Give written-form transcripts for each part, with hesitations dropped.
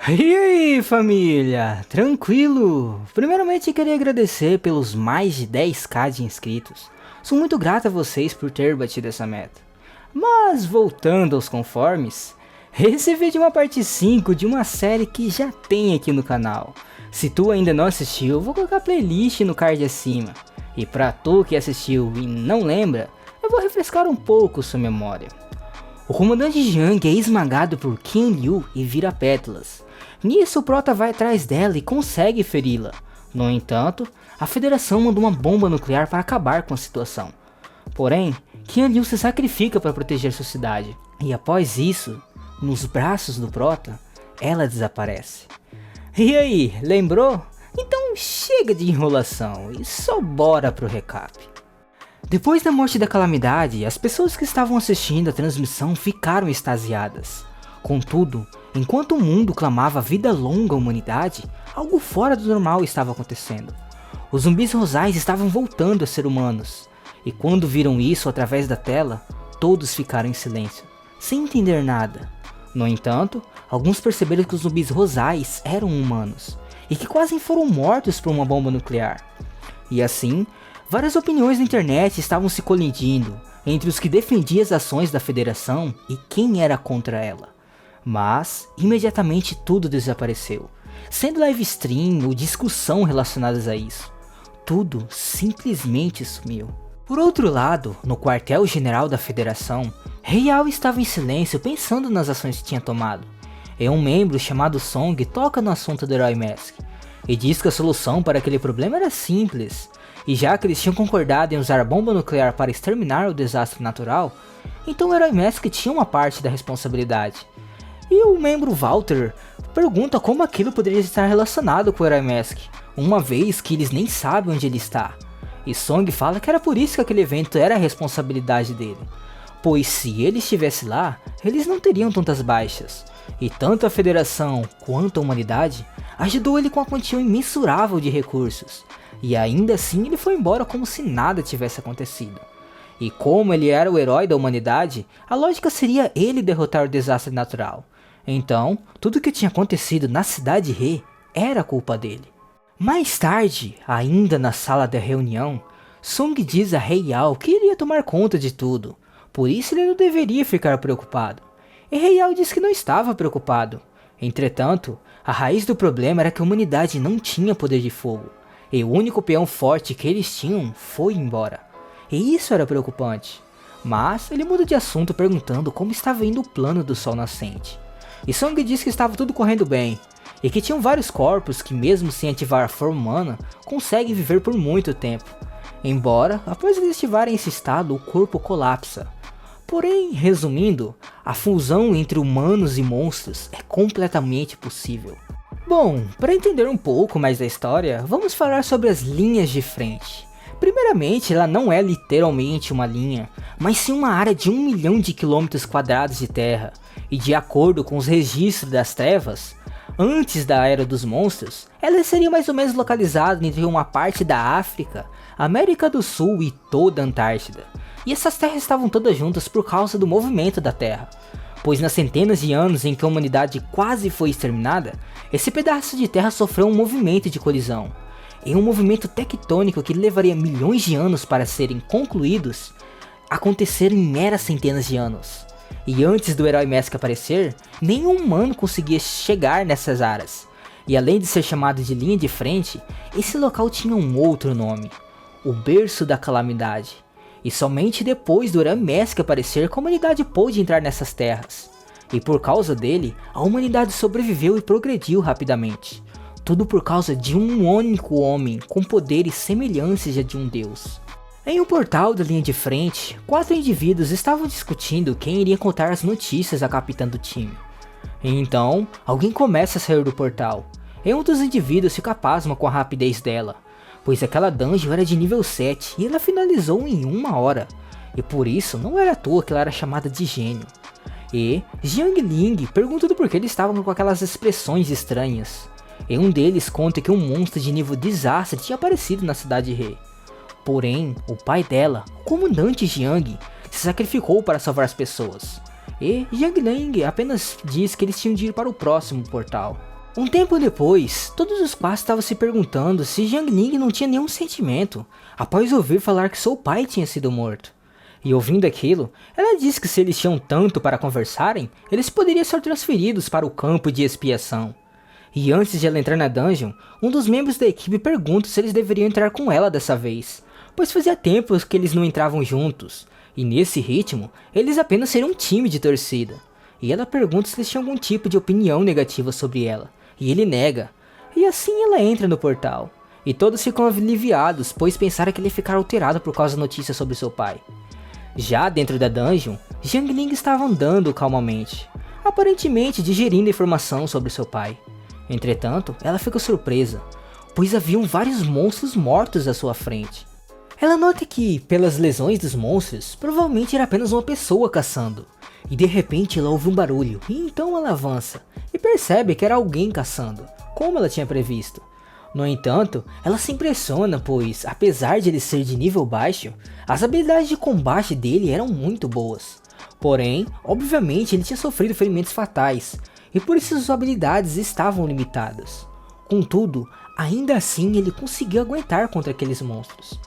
E aí, família? Tranquilo? Primeiramente, queria agradecer pelos mais de 10k de inscritos. Sou muito grato a vocês por ter batido essa meta. Mas, voltando aos conformes, esse vídeo é uma parte 5 de uma série que já tem aqui no canal. Se tu ainda não assistiu, vou colocar a playlist no card acima. E pra tu que assistiu e não lembra, eu vou refrescar um pouco sua memória. O comandante Jiang é esmagado por Qian Liu e vira pétalas. Nisso o Prota vai atrás dela e consegue feri-la. No entanto, a Federação manda uma bomba nuclear para acabar com a situação. Porém, Qian Liu se sacrifica para proteger sua cidade. E após isso, nos braços do Prota, ela desaparece. E aí, lembrou? Então chega de enrolação e só bora pro recap. Depois da morte da Calamidade, as pessoas que estavam assistindo a transmissão ficaram extasiadas. Contudo, enquanto o mundo clamava vida longa à humanidade, algo fora do normal estava acontecendo. Os zumbis rosais estavam voltando a ser humanos, e quando viram isso através da tela, todos ficaram em silêncio, sem entender nada. No entanto, alguns perceberam que os zumbis rosais eram humanos, e que quase foram mortos por uma bomba nuclear. E assim, várias opiniões na internet estavam se colidindo entre os que defendiam as ações da Federação e quem era contra ela. Mas, imediatamente tudo desapareceu, sendo live stream ou discussão relacionadas a isso. Tudo simplesmente sumiu. Por outro lado, no quartel-general da Federação, Real estava em silêncio pensando nas ações que tinha tomado. E um membro chamado Song toca no assunto do Herói Mask, e diz que a solução para aquele problema era simples. E já que eles tinham concordado em usar a bomba nuclear para exterminar o desastre natural, então o Herói Mask tinha uma parte da responsabilidade. E o membro Walter pergunta como aquilo poderia estar relacionado com o Herói Mask, uma vez que eles nem sabem onde ele está. E Song fala que era por isso que aquele evento era a responsabilidade dele, pois se ele estivesse lá, eles não teriam tantas baixas. E tanto a Federação quanto a humanidade ajudou ele com a quantia imensurável de recursos. E ainda assim ele foi embora como se nada tivesse acontecido. E como ele era o herói da humanidade, a lógica seria ele derrotar o desastre natural. Então, tudo que tinha acontecido na Cidade He era culpa dele. Mais tarde, ainda na sala da reunião, Song diz a Real que iria tomar conta de tudo, por isso ele não deveria ficar preocupado. E Real diz que não estava preocupado. Entretanto, a raiz do problema era que a humanidade não tinha poder de fogo, e o único peão forte que eles tinham foi embora. E isso era preocupante. Mas ele muda de assunto perguntando como estava indo o plano do Sol Nascente. E Song diz que estava tudo correndo bem, e que tinham vários corpos que mesmo sem ativar a forma humana, conseguem viver por muito tempo. Embora, após eles ativarem esse estado, o corpo colapsa. Porém, resumindo, a fusão entre humanos e monstros é completamente possível. Bom, para entender um pouco mais da história, vamos falar sobre as linhas de frente. Primeiramente, ela não é literalmente uma linha, mas sim uma área de 1 milhão de quilômetros quadrados de terra, e de acordo com os registros das trevas, antes da Era dos Monstros, ela seria mais ou menos localizada entre uma parte da África, América do Sul e toda a Antártida. E essas terras estavam todas juntas por causa do movimento da Terra, pois nas centenas de anos em que a humanidade quase foi exterminada, esse pedaço de terra sofreu um movimento de colisão. Em um movimento tectônico que levaria milhões de anos para serem concluídos, aconteceram em meras centenas de anos. E antes do Herói Mask aparecer, nenhum humano conseguia chegar nessas áreas. E além de ser chamado de linha de frente, esse local tinha um outro nome, o Berço da Calamidade. E somente depois do Herói Mask aparecer, a humanidade pôde entrar nessas terras. E por causa dele, a humanidade sobreviveu e progrediu rapidamente. Tudo por causa de um único homem com poderes semelhantes a de um deus. Em um portal da linha de frente, 4 indivíduos estavam discutindo quem iria contar as notícias à capitã do time. E então, alguém começa a sair do portal, e um dos indivíduos fica pasma com a rapidez dela, pois aquela dungeon era de nível 7 e ela finalizou em 1 hora, e por isso não era à toa que ela era chamada de gênio. E Jiang Ling pergunta do porquê eles estavam com aquelas expressões estranhas, e um deles conta que um monstro de nível desastre tinha aparecido na cidade He. Porém, o pai dela, o comandante Jiang, se sacrificou para salvar as pessoas. E Jiang Ling apenas diz que eles tinham de ir para o próximo portal. Um tempo depois, todos os quatro estavam se perguntando se Jiang Ling não tinha nenhum sentimento, após ouvir falar que seu pai tinha sido morto. E ouvindo aquilo, ela disse que se eles tinham tanto para conversarem, eles poderiam ser transferidos para o campo de expiação. E antes de ela entrar na dungeon, um dos membros da equipe pergunta se eles deveriam entrar com ela dessa vez, pois fazia tempos que eles não entravam juntos, e nesse ritmo, eles apenas seriam um time de torcida. E ela pergunta se eles tinham algum tipo de opinião negativa sobre ela, e ele nega, e assim ela entra no portal. E todos ficam aliviados, pois pensaram que ele ia ficar alterado por causa da notícia sobre seu pai. Já dentro da dungeon, Jiang Ling estava andando calmamente, aparentemente digerindo informação sobre seu pai. Entretanto, ela fica surpresa, pois haviam vários monstros mortos à sua frente. Ela nota que, pelas lesões dos monstros, provavelmente era apenas uma pessoa caçando. E de repente ela ouve um barulho, e então ela avança, e percebe que era alguém caçando, como ela tinha previsto. No entanto, ela se impressiona, pois, apesar de ele ser de nível baixo, as habilidades de combate dele eram muito boas. Porém, obviamente ele tinha sofrido ferimentos fatais, e por isso suas habilidades estavam limitadas. Contudo, ainda assim ele conseguiu aguentar contra aqueles monstros.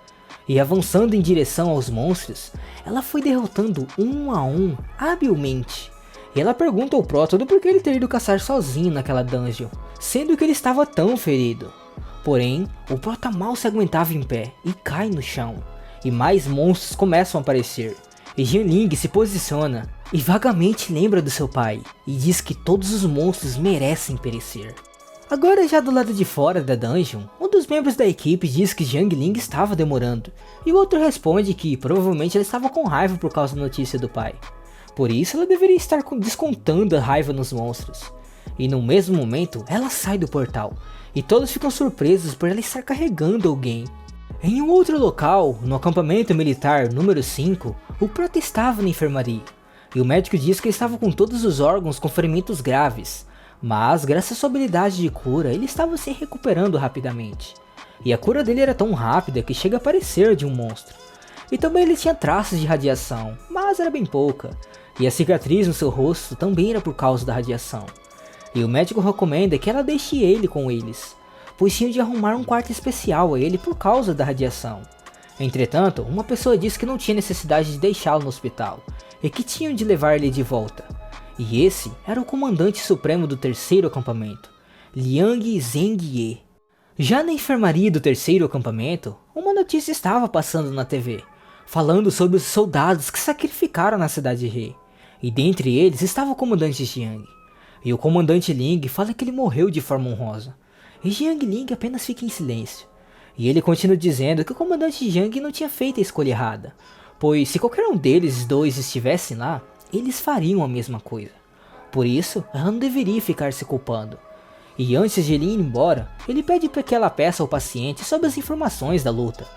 E avançando em direção aos monstros, ela foi derrotando um a um, habilmente. E ela pergunta ao Proto do porquê ele ter ido caçar sozinho naquela dungeon, sendo que ele estava tão ferido. Porém, o Proto mal se aguentava em pé e cai no chão, e mais monstros começam a aparecer. E Jiang Ling se posiciona e vagamente lembra do seu pai, e diz que todos os monstros merecem perecer. Agora já do lado de fora da dungeon, um dos membros da equipe diz que Jiang Ling estava demorando, e o outro responde que provavelmente ela estava com raiva por causa da notícia do pai. Por isso ela deveria estar descontando a raiva nos monstros. E no mesmo momento ela sai do portal, e todos ficam surpresos por ela estar carregando alguém. Em um outro local, no acampamento militar número 5, o Proto estava na enfermaria, e o médico diz que ele estava com todos os órgãos com ferimentos graves. Mas, graças à sua habilidade de cura, ele estava se recuperando rapidamente. E a cura dele era tão rápida que chega a parecer de um monstro. E também ele tinha traços de radiação, mas era bem pouca. E a cicatriz no seu rosto também era por causa da radiação. E o médico recomenda que ela deixe ele com eles, pois tinham de arrumar um quarto especial a ele por causa da radiação. Entretanto, uma pessoa disse que não tinha necessidade de deixá-lo no hospital, e que tinham de levar ele de volta. E esse era o comandante supremo do terceiro acampamento, Liang Zhengye. Já na enfermaria do terceiro acampamento, uma notícia estava passando na TV, falando sobre os soldados que sacrificaram na cidade He. E dentre eles estava o comandante Jiang. E o comandante Ling fala que ele morreu de forma honrosa. E Jiang Ling apenas fica em silêncio. E ele continua dizendo que o comandante Jiang não tinha feito a escolha errada, pois se qualquer um deles dois estivessem lá, eles fariam a mesma coisa. Por isso, ela não deveria ficar se culpando. E antes de ele ir embora, ele pede para que ela peça ao paciente sobre as informações da luta,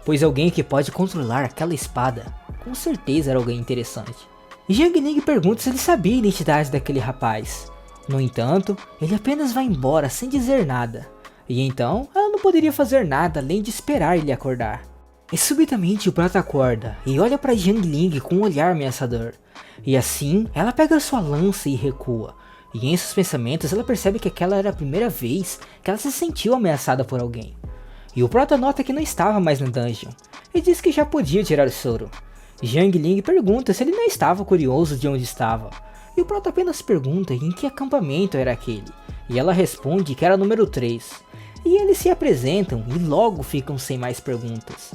pois alguém que pode controlar aquela espada, com certeza era alguém interessante. Jiang Ling pergunta se ele sabia a identidade daquele rapaz. No entanto, ele apenas vai embora sem dizer nada. E então, ela não poderia fazer nada além de esperar ele acordar. E subitamente o Proto acorda e olha para Jiang Ling com um olhar ameaçador. E assim, ela pega sua lança e recua. E em seus pensamentos ela percebe que aquela era a primeira vez que ela se sentiu ameaçada por alguém. E o Proto nota que não estava mais na dungeon, e diz que já podia tirar o soro. Jiang Ling pergunta se ele não estava curioso de onde estava. E o Proto apenas pergunta em que acampamento era aquele. E ela responde que era número 3. E eles se apresentam e logo ficam sem mais perguntas.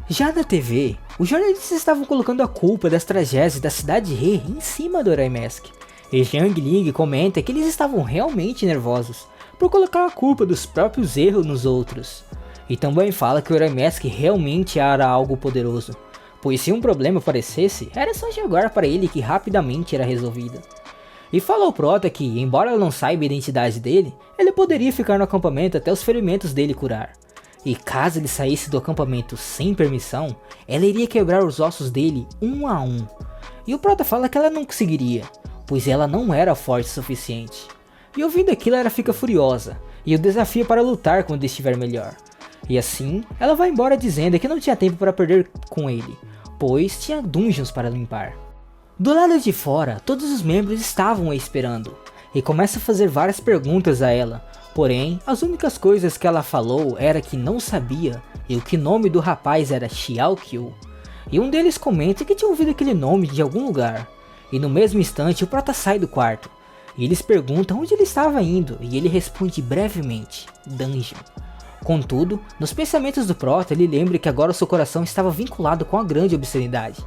Já na TV, os jornalistas estavam colocando a culpa das tragédias da cidade He em cima do Herói Mask. E Jiang Ling comenta que eles estavam realmente nervosos por colocar a culpa dos próprios erros nos outros. E também fala que o Herói Mask realmente era algo poderoso, pois se um problema aparecesse, era só jogar para ele que rapidamente era resolvido. E fala ao Proto que, embora ela não saiba a identidade dele, ele poderia ficar no acampamento até os ferimentos dele curar. E caso ele saísse do acampamento sem permissão, ela iria quebrar os ossos dele um a um. E o Proto fala que ela não conseguiria, pois ela não era forte o suficiente. E ouvindo aquilo ela fica furiosa, e o desafia para lutar quando estiver melhor. E assim, ela vai embora dizendo que não tinha tempo para perder com ele, pois tinha dungeons para limpar. Do lado de fora, todos os membros estavam a esperando, e começa a fazer várias perguntas a ela. Porém, as únicas coisas que ela falou era que não sabia e o que nome do rapaz era Xiao Qiu. E um deles comenta que tinha ouvido aquele nome de algum lugar. E no mesmo instante o prota sai do quarto. E eles perguntam onde ele estava indo e ele responde brevemente, Dungeon. Contudo, nos pensamentos do prota ele lembra que agora seu coração estava vinculado com a grande obscenidade.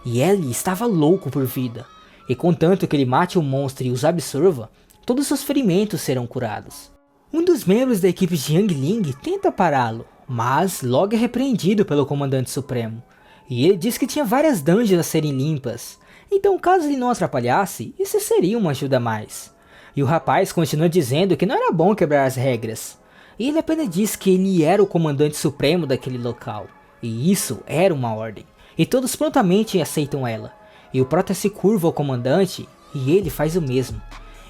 E ele estava louco por vida. E contanto que ele mate o monstro e os absorva, todos seus ferimentos serão curados. Um dos membros da equipe de Yang Ling tenta pará-lo, mas logo é repreendido pelo comandante supremo. E ele diz que tinha várias dungeons a serem limpas, então caso ele não atrapalhasse, isso seria uma ajuda a mais. E o rapaz continua dizendo que não era bom quebrar as regras. E ele apenas diz que ele era o comandante supremo daquele local. E isso era uma ordem. E todos prontamente aceitam ela. E o prota se curva ao comandante e ele faz o mesmo.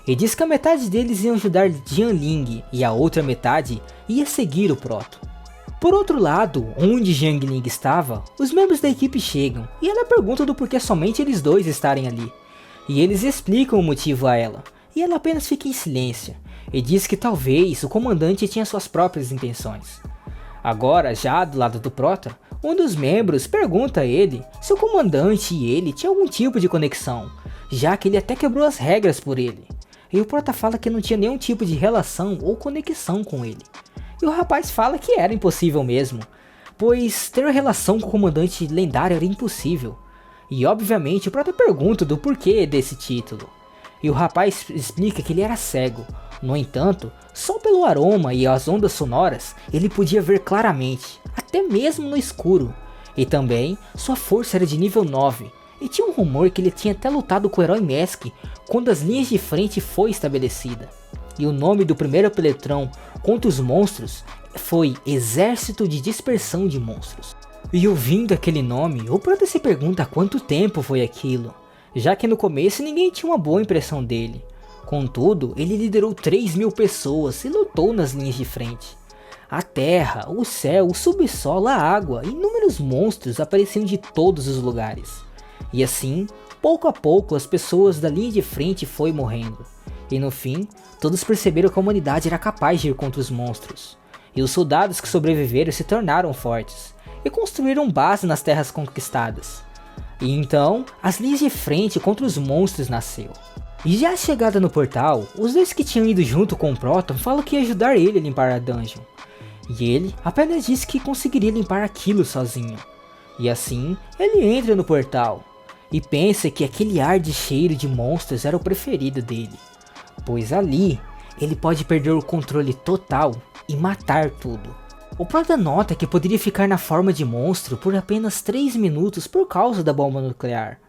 E diz que a metade deles iam ajudar Jianling e a outra metade ia seguir o proto. Por outro lado, onde Jianling estava, os membros da equipe chegam e ela pergunta do porquê somente eles dois estarem ali. E eles explicam o motivo a ela, e ela apenas fica em silêncio, e diz que talvez o comandante tinha suas próprias intenções. Agora, já do lado do prota, um dos membros pergunta a ele se o comandante e ele tinham algum tipo de conexão, já que ele até quebrou as regras por ele. E o prota fala que não tinha nenhum tipo de relação ou conexão com ele. E o rapaz fala que era impossível mesmo, pois ter relação com o comandante lendário era impossível. E obviamente o prota pergunta do porquê desse título. E o rapaz explica que ele era cego. No entanto, só pelo aroma e as ondas sonoras, ele podia ver claramente, até mesmo no escuro. E também, sua força era de nível 9, e tinha um rumor que ele tinha até lutado com o herói Mask quando as linhas de frente foi estabelecida. E o nome do primeiro peletrão contra os monstros foi Exército de Dispersão de Monstros. E ouvindo aquele nome, o prota se pergunta há quanto tempo foi aquilo, já que no começo ninguém tinha uma boa impressão dele. Contudo, ele liderou 3.000 pessoas e lutou nas linhas de frente. A terra, o céu, o subsolo, a água e inúmeros monstros apareciam de todos os lugares. E assim, pouco a pouco as pessoas da linha de frente foi morrendo. E no fim, todos perceberam que a humanidade era capaz de ir contra os monstros. E os soldados que sobreviveram se tornaram fortes e construíram base nas terras conquistadas. E então, as linhas de frente contra os monstros nasceu. E já chegada no portal, os dois que tinham ido junto com o Proton falam que ia ajudar ele a limpar a dungeon. E ele apenas disse que conseguiria limpar aquilo sozinho. E assim, ele entra no portal. E pensa que aquele ar de cheiro de monstros era o preferido dele. Pois ali, ele pode perder o controle total e matar tudo. O Proton nota que poderia ficar na forma de monstro por apenas 3 minutos por causa da bomba nuclear.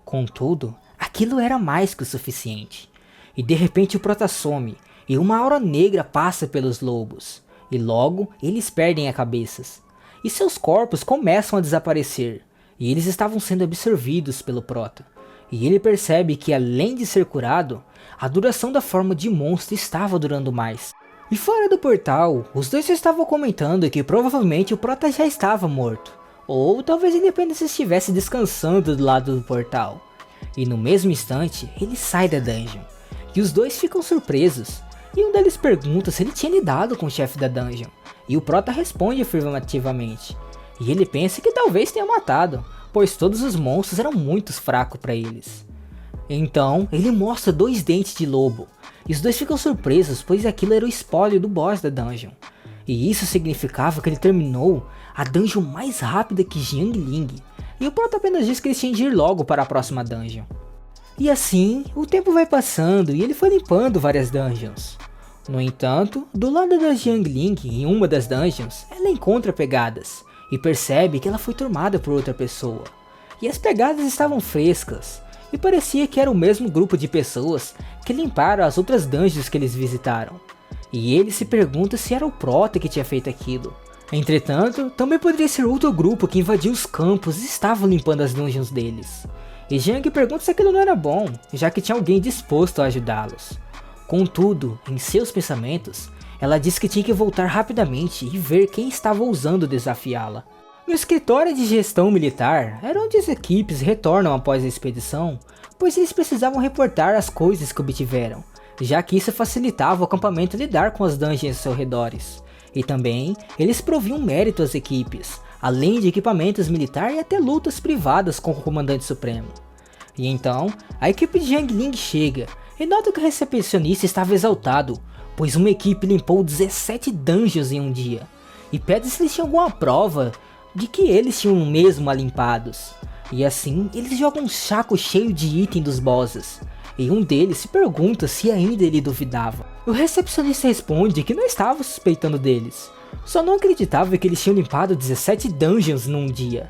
Contudo, aquilo era mais que o suficiente. E de repente o Prota some, e uma aura negra passa pelos lobos. E logo, eles perdem a cabeças. E seus corpos começam a desaparecer. E eles estavam sendo absorvidos pelo Prota. E ele percebe que além de ser curado, a duração da forma de monstro estava durando mais. E fora do portal, os dois estavam comentando que provavelmente o Prota já estava morto. Ou talvez ele apenas estivesse descansando do lado do portal. E no mesmo instante, ele sai da dungeon. E os dois ficam surpresos. E um deles pergunta se ele tinha lidado com o chefe da dungeon. E o Prota responde afirmativamente. E ele pensa que talvez tenha matado, pois todos os monstros eram muito fracos para eles. Então, ele mostra 2 dentes de lobo. E os dois ficam surpresos, pois aquilo era o espólio do boss da dungeon. E isso significava que ele terminou a dungeon mais rápida que Jianling. E o Prota apenas diz que ele tinha de ir logo para a próxima dungeon. E assim, o tempo vai passando e ele foi limpando várias dungeons. No entanto, do lado da Jianling, em uma das dungeons, ela encontra pegadas. E percebe que ela foi tomada por outra pessoa. E as pegadas estavam frescas. E parecia que era o mesmo grupo de pessoas que limparam as outras dungeons que eles visitaram. E ele se pergunta se era o Prota que tinha feito aquilo. Entretanto, também poderia ser outro grupo que invadiu os campos e estavam limpando as dungeons deles. E Jiang pergunta se aquilo não era bom, já que tinha alguém disposto a ajudá-los. Contudo, em seus pensamentos, ela disse que tinha que voltar rapidamente e ver quem estava ousando desafiá-la. No escritório de gestão militar, era onde as equipes retornam após a expedição, pois eles precisavam reportar as coisas que obtiveram, já que isso facilitava o acampamento lidar com as dungeons ao seu redores. E também, eles proviam mérito às equipes, além de equipamentos militares e até lutas privadas com o Comandante Supremo. E então, a equipe de Yang Ling chega e nota que o recepcionista estava exaltado, pois uma equipe limpou 17 dungeons em um dia, e pede se eles tinham alguma prova de que eles tinham mesmo a limpados. E assim, eles jogam um saco cheio de item dos bosses, e um deles se pergunta se ainda ele duvidava. O recepcionista responde que não estava suspeitando deles, só não acreditava que eles tinham limpado 17 dungeons num dia.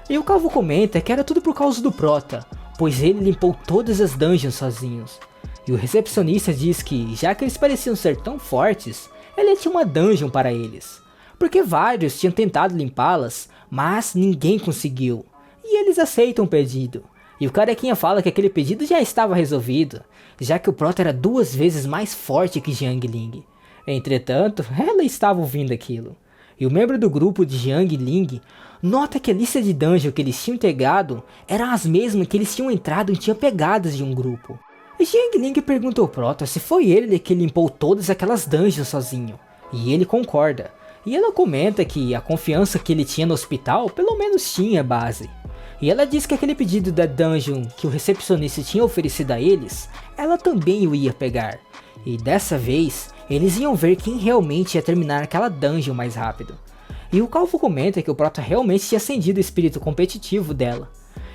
E o Calvo comenta que era tudo por causa do Prota, pois ele limpou todas as dungeons sozinhos. E o recepcionista diz que, já que eles pareciam ser tão fortes, ele tinha uma dungeon para eles, porque vários tinham tentado limpá-las, mas ninguém conseguiu. E eles aceitam o pedido. E o carequinha fala que aquele pedido já estava resolvido, já que o Prota era 2 vezes mais forte que Jiang Ling. Entretanto, ela estava ouvindo aquilo. E o membro do grupo de Jiang Ling nota que a lista de dungeon que eles tinham integrado eram as mesmas que eles tinham entrado e tinham pegadas de um grupo. E Jiang Ling pergunta ao Prota se foi ele que limpou todas aquelas dungeons sozinho. E ele concorda. E ela comenta que a confiança que ele tinha no hospital pelo menos tinha base. E ela diz que aquele pedido da dungeon que o recepcionista tinha oferecido a eles, ela também o ia pegar. E dessa vez, eles iam ver quem realmente ia terminar aquela dungeon mais rápido. E o Calvo comenta que o Prota realmente tinha acendido o espírito competitivo dela.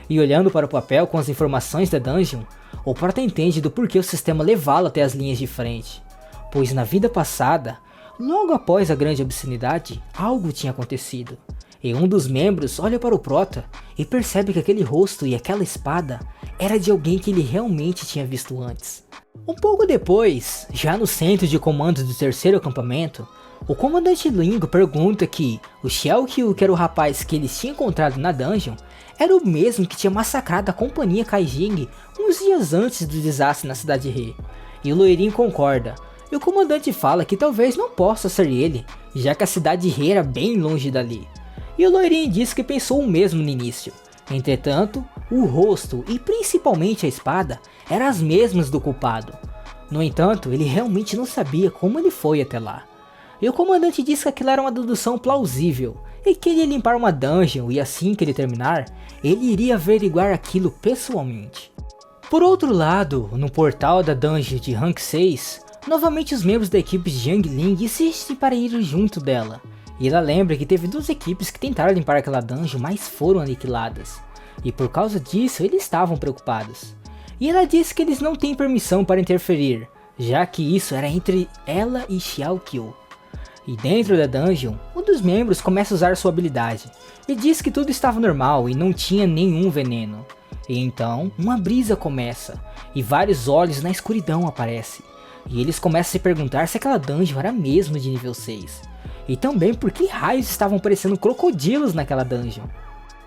E olhando para o papel com as informações da dungeon, o Prota entende do porquê o sistema levá-lo até as linhas de frente. Pois na vida passada, logo após a grande obscenidade, algo tinha acontecido. E um dos membros olha para o Prota e percebe que aquele rosto e aquela espada era de alguém que ele realmente tinha visto antes. Um pouco depois, já no centro de comando do terceiro acampamento, o comandante Lingo pergunta que o Xiaokyu, que era o rapaz que eles tinham encontrado na dungeon, era o mesmo que tinha massacrado a companhia Kaijing uns dias antes do desastre na cidade He. E o loirinho concorda, e o comandante fala que talvez não possa ser ele, já que a cidade He era bem longe dali. E o loirinho diz que pensou o mesmo no início. Entretanto, o rosto e principalmente a espada eram as mesmas do culpado. No entanto, ele realmente não sabia como ele foi até lá. E o comandante diz que aquilo era uma dedução plausível, e que ele ia limpar uma dungeon e assim que ele terminar, ele iria averiguar aquilo pessoalmente. Por outro lado, no portal da dungeon de Rank 6, novamente os membros da equipe de Jiang Ling insistem para ir junto dela. E ela lembra que teve 2 equipes que tentaram limpar aquela dungeon, mas foram aniquiladas. E por causa disso, eles estavam preocupados. E ela diz que eles não têm permissão para interferir, já que isso era entre ela e Xiaokyu. E dentro da dungeon, um dos membros começa a usar sua habilidade, e diz que tudo estava normal e não tinha nenhum veneno. E então, uma brisa começa, e vários olhos na escuridão aparecem. E eles começam a se perguntar se aquela dungeon era mesmo de nível 6. E também por que raios estavam parecendo crocodilos naquela dungeon.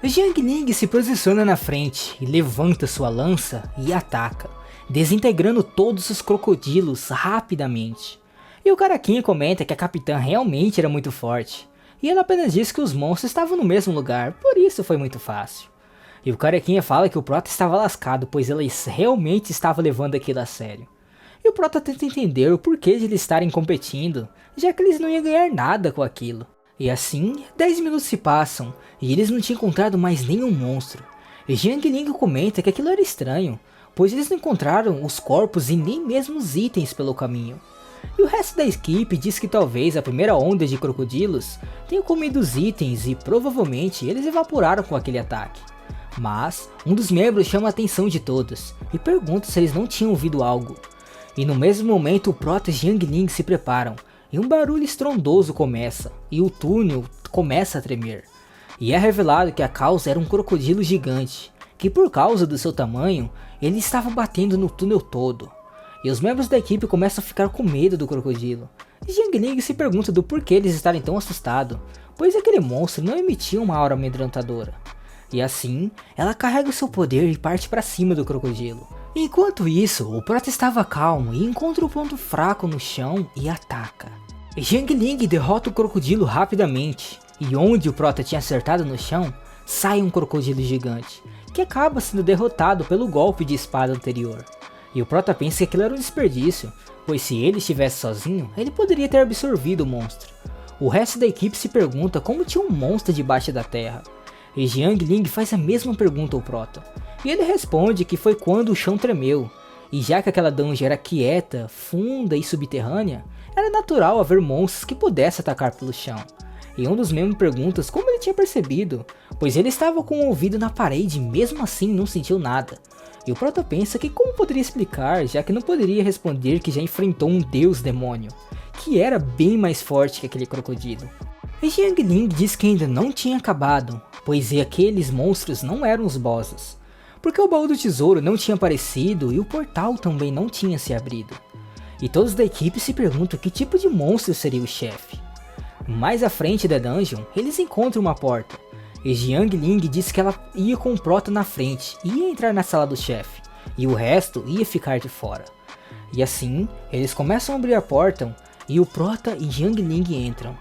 Jiang Ling se posiciona na frente e levanta sua lança e ataca, desintegrando todos os crocodilos rapidamente. E o Caraquinha comenta que a capitã realmente era muito forte, e ela apenas diz que os monstros estavam no mesmo lugar, por isso foi muito fácil. E o Caraquinha fala que o Prota estava lascado, pois ele realmente estava levando aquilo a sério. E o Prota tenta entender o porquê de eles estarem competindo, já que eles não iam ganhar nada com aquilo. E assim, 10 minutos se passam, e eles não tinham encontrado mais nenhum monstro. E Jiang Ling comenta que aquilo era estranho, pois eles não encontraram os corpos e nem mesmo os itens pelo caminho. E o resto da equipe diz que talvez a primeira onda de crocodilos tenha comido os itens e provavelmente eles evaporaram com aquele ataque. Mas, um dos membros chama a atenção de todos, e pergunta se eles não tinham ouvido algo. E no mesmo momento o Prota e Jiang Ling se preparam, e um barulho estrondoso começa, e o túnel começa a tremer. E é revelado que a causa era um crocodilo gigante, que por causa do seu tamanho, ele estava batendo no túnel todo. E os membros da equipe começam a ficar com medo do crocodilo. E Jiang Ling se pergunta do porquê eles estarem tão assustados, pois aquele monstro não emitia uma aura amedrontadora. E assim, ela carrega o seu poder e parte para cima do crocodilo. Enquanto isso, o Prota estava calmo e encontra o ponto fraco no chão e ataca. E Jiang Ling derrota o crocodilo rapidamente, e onde o Prota tinha acertado no chão, sai um crocodilo gigante, que acaba sendo derrotado pelo golpe de espada anterior. E o Prota pensa que aquilo era um desperdício, pois se ele estivesse sozinho, ele poderia ter absorvido o monstro. O resto da equipe se pergunta como tinha um monstro debaixo da terra, e Jiang Ling faz a mesma pergunta ao Prota, e ele responde que foi quando o chão tremeu, e já que aquela dungeon era quieta, funda e subterrânea, era natural haver monstros que pudessem atacar pelo chão. E um dos membros pergunta como ele tinha percebido, pois ele estava com o ouvido na parede e mesmo assim não sentiu nada. E o Prota pensa que como poderia explicar, já que não poderia responder que já enfrentou um deus demônio, que era bem mais forte que aquele crocodilo. E Jiang Ling diz que ainda não tinha acabado, pois aqueles monstros não eram os bosses, porque o baú do tesouro não tinha aparecido e o portal também não tinha se abrido. E todos da equipe se perguntam que tipo de monstro seria o chefe. Mais à frente da dungeon, eles encontram uma porta, e Jiang Ling diz que ela ia com o Prota na frente e ia entrar na sala do chefe, e o resto ia ficar de fora. E assim, eles começam a abrir a porta, e o Prota e Jiang Ling entram.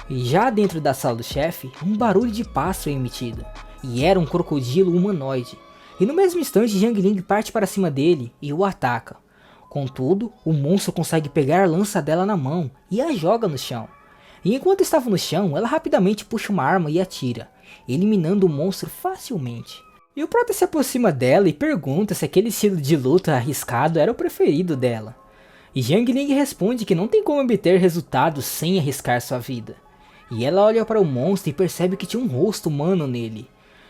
E já dentro da sala do chefe, um barulho de passo é emitido, e era um crocodilo humanoide. E no mesmo instante, Jiang Ling parte para cima dele e o ataca. Contudo, o monstro consegue pegar a lança dela na mão e a joga no chão. E enquanto estava no chão, ela rapidamente puxa uma arma e atira, eliminando o monstro facilmente. E o Prota se aproxima dela e pergunta se aquele estilo de luta arriscado era o preferido dela. E Jiang Ling responde que não tem como obter resultados sem arriscar sua vida. E ela olha para o monstro e percebe que tinha um rosto humano nele.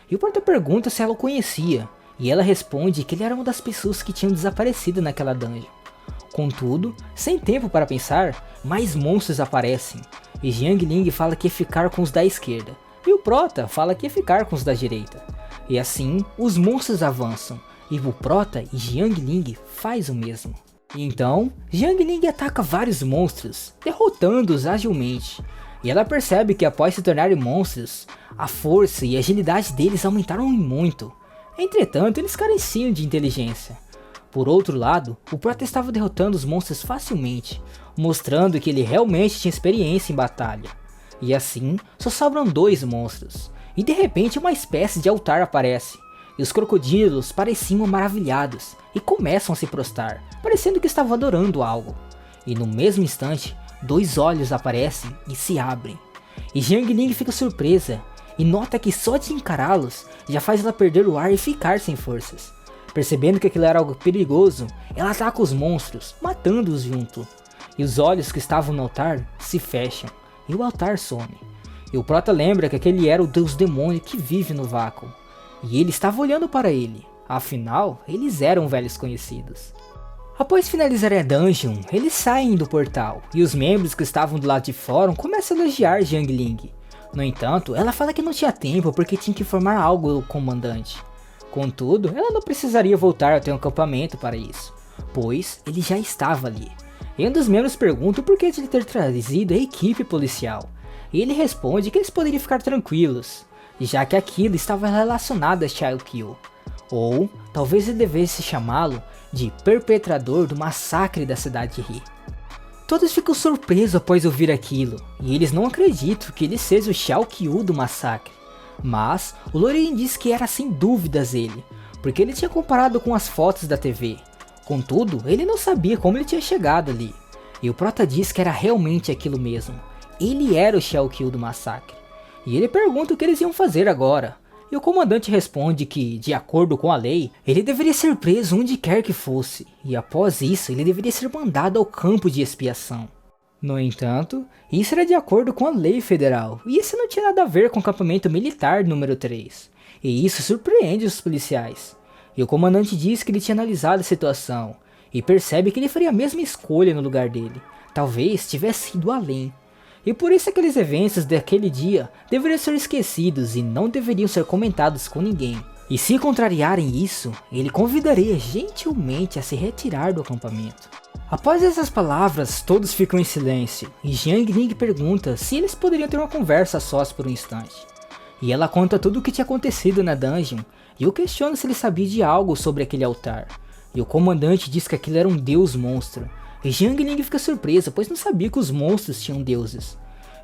E o Prota pergunta se ela o conhecia, e ela responde que ele era uma das pessoas que tinham desaparecido naquela dungeon. Contudo, sem tempo para pensar, mais monstros aparecem, e Jiang Ling fala que ia ficar com os da esquerda, e o Prota fala que ia ficar com os da direita. E assim, os monstros avançam, e o Prota e Jiang Ling faz o mesmo. E então, Jiang Ling ataca vários monstros, derrotando-os agilmente. E ela percebe que após se tornarem monstros, a força e a agilidade deles aumentaram muito. Entretanto, eles careciam de inteligência. Por outro lado, o Prota estava derrotando os monstros facilmente, mostrando que ele realmente tinha experiência em batalha. E assim, só sobram 2 monstros, e de repente uma espécie de altar aparece, e os crocodilos pareciam maravilhados, e começam a se prostrar, parecendo que estavam adorando algo. E no mesmo instante, 2 olhos aparecem e se abrem, e Jiang Ling fica surpresa, e nota que só de encará-los já faz ela perder o ar e ficar sem forças. Percebendo que aquilo era algo perigoso, ela ataca os monstros, matando-os junto. E os olhos que estavam no altar se fecham, e o altar some. E o Prota lembra que aquele era o deus demônio que vive no vácuo. E ele estava olhando para ele, afinal, eles eram velhos conhecidos. Após finalizar a dungeon, eles saem do portal, e os membros que estavam do lado de fora começam a elogiar Jiang Ling. No entanto, ela fala que não tinha tempo porque tinha que informar algo ao comandante. Contudo, ela não precisaria voltar até o acampamento para isso, pois ele já estava ali. E um dos membros pergunta o porquê de ele ter trazido a equipe policial, e ele responde que eles poderiam ficar tranquilos, já que aquilo estava relacionado a Child Kill, ou talvez ele devesse chamá-lo de perpetrador do massacre da cidade de Ri. Todos ficam surpresos após ouvir aquilo, e eles não acreditam que ele seja o Xiao Qiu do massacre. Mas o Lorien diz que era sem dúvidas ele, porque ele tinha comparado com as fotos da TV. Contudo, ele não sabia como ele tinha chegado ali. E o Prota diz que era realmente aquilo mesmo. Ele era o Xiao Qiu do massacre. E ele pergunta o que eles iam fazer agora. E o comandante responde que, de acordo com a lei, ele deveria ser preso onde quer que fosse. E após isso, ele deveria ser mandado ao campo de expiação. No entanto, isso era de acordo com a lei federal, e isso não tinha nada a ver com o acampamento militar número 3. E isso surpreende os policiais. E o comandante diz que ele tinha analisado a situação, e percebe que ele faria a mesma escolha no lugar dele. Talvez tivesse ido além. E por isso aqueles eventos daquele dia deveriam ser esquecidos e não deveriam ser comentados com ninguém. E se contrariarem isso, ele convidaria gentilmente a se retirar do acampamento. Após essas palavras, todos ficam em silêncio, e Jiang Ling pergunta se eles poderiam ter uma conversa sós por um instante. E ela conta tudo o que tinha acontecido na dungeon, e o questiona se ele sabia de algo sobre aquele altar. E o comandante diz que aquilo era um deus monstro, e Jiang Ling fica surpresa, pois não sabia que os monstros tinham deuses.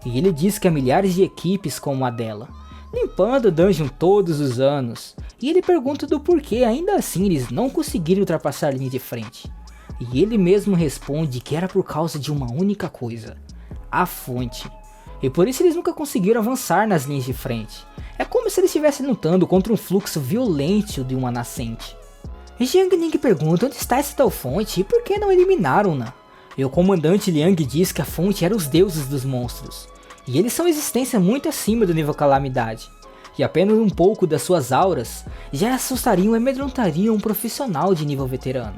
E ele diz que há milhares de equipes como a dela, limpando a dungeon todos os anos, e ele pergunta do porquê ainda assim eles não conseguiram ultrapassar a linha de frente. e ele mesmo responde que era por causa de uma única coisa: a fonte. E por isso eles nunca conseguiram avançar nas linhas de frente. É como se eles estivessem lutando contra um fluxo violento de uma nascente. E Jiang Ling pergunta onde está essa tal fonte e por que não eliminaram-na. E o comandante Liang diz que a fonte era os deuses dos monstros, e eles são existência muito acima do nível calamidade, e apenas um pouco das suas auras já assustariam e amedrontariam um profissional de nível veterano.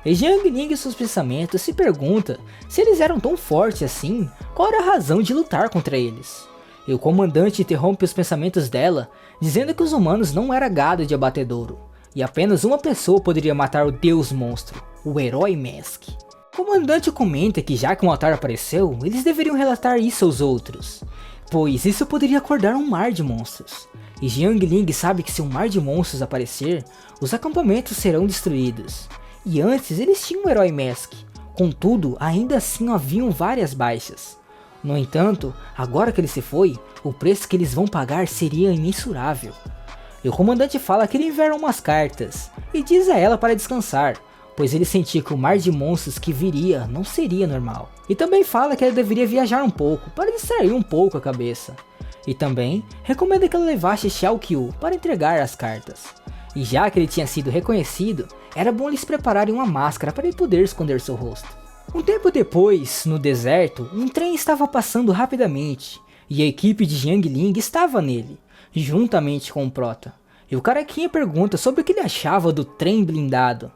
E Jiang Ling em seus pensamentos se pergunta se eles eram tão fortes assim, qual era a razão de lutar contra eles. E o comandante interrompe os pensamentos dela, dizendo que os humanos não eram gado de abatedouro, e apenas uma pessoa poderia matar o deus monstro, o herói Mask. O comandante comenta que já que um altar apareceu, eles deveriam relatar isso aos outros, pois isso poderia acordar um mar de monstros. E Jiang Ling sabe que se um mar de monstros aparecer, os acampamentos serão destruídos. E antes eles tinham o herói Mask, contudo ainda assim haviam várias baixas. No entanto, agora que ele se foi, o preço que eles vão pagar seria imensurável. E o comandante fala que ele enviaram umas cartas, e diz a ela para descansar, pois ele sentia que o mar de monstros que viria não seria normal. E também fala que ela deveria viajar um pouco, para distrair um pouco a cabeça. E também recomenda que ela levasse Xiao Qiu para entregar as cartas. E já que ele tinha sido reconhecido, era bom eles prepararem uma máscara para ele poder esconder seu rosto. Um tempo depois, no deserto, um trem estava passando rapidamente, e a equipe de Jiang Ling estava nele, juntamente com o Prota. E o carequinha pergunta sobre o que ele achava do trem blindado,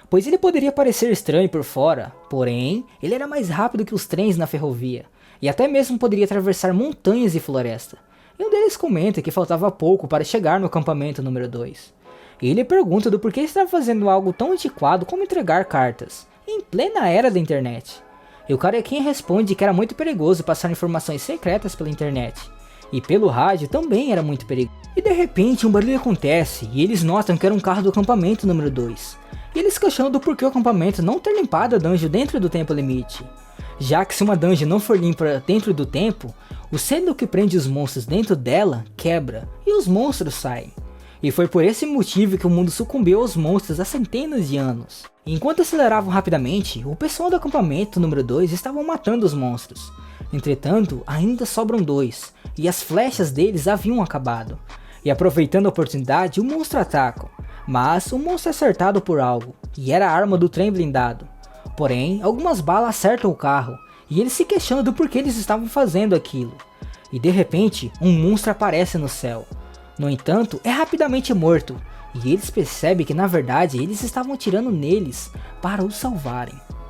pois ele poderia parecer estranho por fora, porém, ele era mais rápido que os trens na ferrovia, e até mesmo poderia atravessar montanhas e floresta. E um deles comenta que faltava pouco para chegar no acampamento número 2. E ele pergunta do porquê estava fazendo algo tão antiquado como entregar cartas, em plena era da internet. E o carequinha responde que era muito perigoso passar informações secretas pela internet, e pelo rádio também era muito perigoso. E de repente um barulho acontece, e eles notam que era um carro do acampamento número 2. E eles questionam do porquê o acampamento não ter limpado a dungeon dentro do tempo limite, já que se uma dungeon não for limpa dentro do tempo, o selo que prende os monstros dentro dela quebra, e os monstros saem. E foi por esse motivo que o mundo sucumbiu aos monstros há centenas de anos. Enquanto aceleravam rapidamente, o pessoal do acampamento número 2 estavam matando os monstros. Entretanto, ainda sobram 2, e as flechas deles haviam acabado. E aproveitando a oportunidade, o monstro ataca, mas o monstro é acertado por algo, e era a arma do trem blindado. Porém, algumas balas acertam o carro, e eles se questionam do porquê eles estavam fazendo aquilo. E de repente, um monstro aparece no céu. No entanto, é rapidamente morto, e eles percebem que na verdade eles estavam atirando neles para os salvarem.